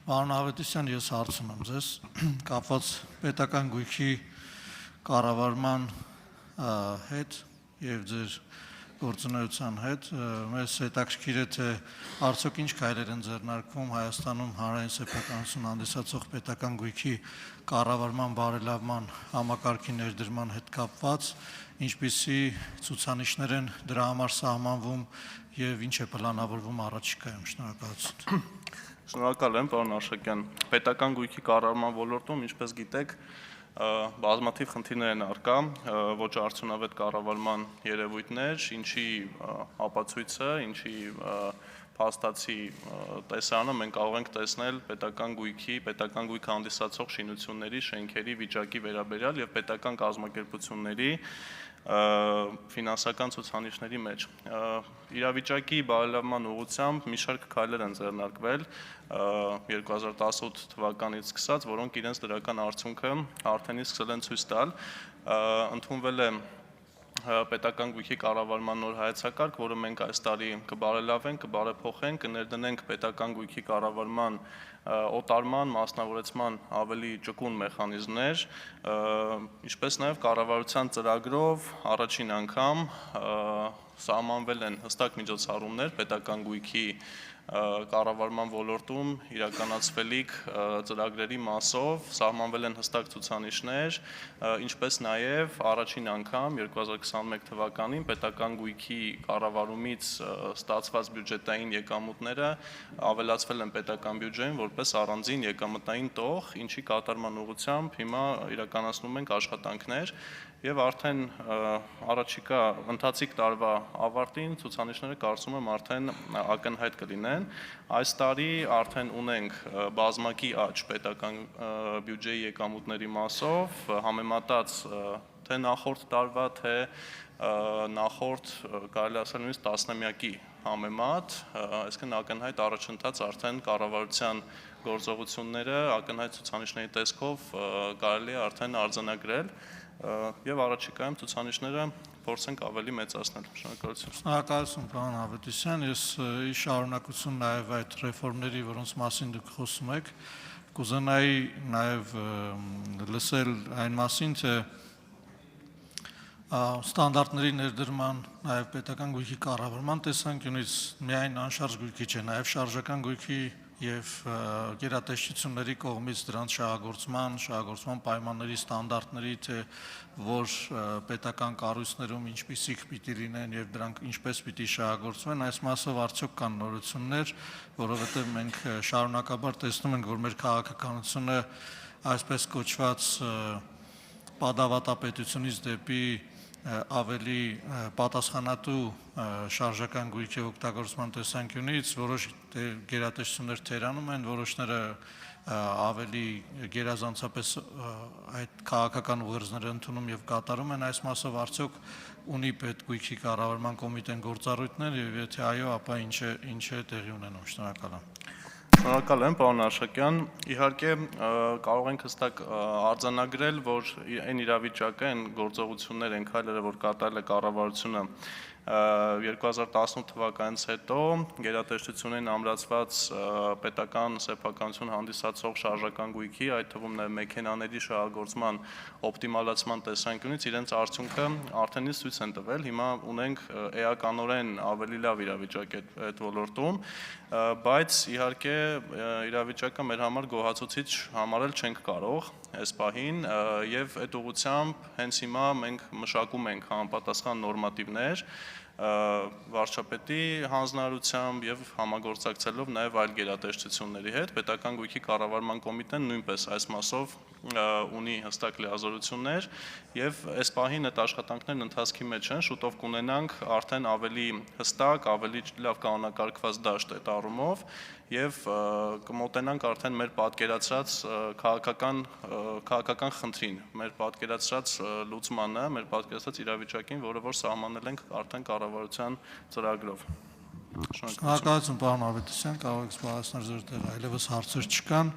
Պարոն Ավետիսյան, ես հարց ունեմ ձեզ կապված պետական գույքի կառավարման հետ եւ ձեր գործունեության հետ, մեզ հետաքրքիր է թե արդյոք ինչ քայլեր են ձեռնարկվում Հայաստանում հանրային սեփականություն հանդիսացող պետական գույքի կառավարման բարելավման համակարգի ներդրման հետ կապված, ինչպիսի ցուցանիշներ են դրա համար սահմանվում եւ ինչ է պլանավորվում առաջիկայում։ Շնորհակալություն։ Շնորհակալ եմ, պարոն Աշակյան։ Պետական գույքի կառավարման ոլորտում, ինչպես գիտեք, բազմաթիվ խնդիրներ են առկա, ոչ արդյունավետ կառավարման երևույթներ, ինչի ապացույցը, ինչի փաստացի տեսարանը մենք կարող ենք տեսնել պետական գույք հանդիսացող շինությունների, շենքերի վիճակի վերաբերյալ եւ պետական կազմակերպությունների ֆինանսական ցուցանիշների մեջ։ Իրավիճակի բարելավման ուղղությամբ մի շարք քայլեր են ձեռնարկվել 2018 թվականից սկսած, որոնք իրենց դրական արդյունքը արդեն սկսել են ցույց տալ։ Ընդունվել է պետական գույքի կառավարման նոր հայեցակարգ, որը մենք այս տարի կբարելավենք, կբարեփոխենք, կներդնենք պետական գույքի կառավարման օտարման, մասնավորեցման ավելի ճկուն մեխանիզմներ, ինչպես նաև կառավարության ծրագրով առաջին անգամ սահմանվել են հստակ միջոցառումներ պետական գույքի կառավարման ոլորտում իրականացվելիք ծրագրերի մասով, սահմանվել են հստակ ցուցանիշներ, ինչպես նաև առաջին անգամ 2021 թվականին պետական գույքի կառավարումից ստացված բյուջետային եկամուտները ավելացվել են պետական բյուջեին որպես առանձին եկամտային տող, ինչի կատարման ուղղությամբ հիմա իրականացնում ենք աշխատանքներ եւ արդեն առաջիկա ընթացիկ տարվա ավարտին ցուցանիշները կարծում եմ արդեն ակնհայտ կլինեն։ Այս տարի արդեն ունենք բազմակի աճ պետական բյուջեի եկամուտների մասով, համեմատած թե նախորդ տարվա, թե նախորդ կարելի ասել նույնիսկ տասնամյակի համեմատ, այսինքն ակնհայտ առաջընթաց արդեն կառավարության գործողությունները ակնհայտ ցուցանիշների տեսքով կարելի է արդեն արձանագրել եւ առաջիկայում ցուցանիշները փորձենք ավելի մեծացնել։ Շնորհակալություն։ Շնորհակալություն, պարոն Ավետիսյան, ես ի շարունակություն նաեւ այդ ռեֆորմների, որոնց մասին դուք խոսում եք, կուզենայի նաեւ լսել այն մասին, թե ստանդարտների ներդրման, նաև պետական գույքի կառավարման տեսանկյունից միայն անշարժ գույքի չէ, նաև շարժական գույքի եւ գերատեսչությունների կողմից դրանց շահագործման պայմանների ստանդարտների, թե որ պետական կառույցներում ինչպիսիք պիտի լինեն եւ դրանք ինչպես պիտի շահագործվեն, այս մասով արդյոք կան նորություններ, որովհետեւ մենք շարունակաբար տեսնում ենք, որ մեր քաղաքականությունը այսպես կոչված պատավատապետությունից դեպի ավելի պատասխանատու շարժական գույքի օգտագործման տեսանկյունից որոշ գերատեսչություններ թերանում են, որոշները ավելի գերազանցապես այդ քաղաքական ուղերձները ընդունում եւ կատարում են, այս մասով արդյոք ունի պետգույքի կառավարման կոմիտեն գործառույթներ եւ եթե այո, ապա ինչ է տեղի ունենում։ Շնորհակալ եմ։ Շնորհակալ եմ, պարոն Աշակյան։ Իհարկե կարող ենք հստակ արձանագրել, որ այն իրավիճակը, այն գործողությունները, այն քայլերը, որ կատարել է կառավարությունը 2018 թվականից հետո գերատեսչություններին ամրացված պետական սեփականություն հանդիսացող շարժական գույքի, այդ թվում նաև մեքենաների շահագործման օպտիմալացման տեսանկյունից իրենց արդյունքը արդեն իսկ ցույց են տվել։ Հիմա ունենք էականորեն ավելի լավ իրավիճակ այդ ոլորտում, բայց իհարկե իրավիճակը մեր համար գոհացուցիչ համարել չենք կարող այս պահին եւ այդ ուղղությամբ հենց հիմա մենք մշակում ենք համապատասխան նորմատիվներ վարչապետի հանձնարարությամբ եւ համագործակցելով նաեւ այլ գերատեսչությունների հետ պետական գույքի կառավարման կոմիտեն նույնպես այս մասով ունի հստակ լիազորություններ եւ այս պահին այդ աշխատանքներն ընթացքի մեջ են, շուտով կունենանք արդեն ավելի հստակ, ավելի լավ կանոնակարգված դաշտ այդ առումով եւ կմոտենանք արդեն մեր պատկերացրած քաղաքական խնդրին, մեր պատկերացրած լուծմանը, մեր պատկերացրած իրավիճակին, որը որ սահմանել ենք արդեն կառավարության ծրագրով։ Շնորհակալություն, պարոն Ավետիսյան, կարող եք զբաղեցնել ձեր տեղը, այլևս հարցեր չկան։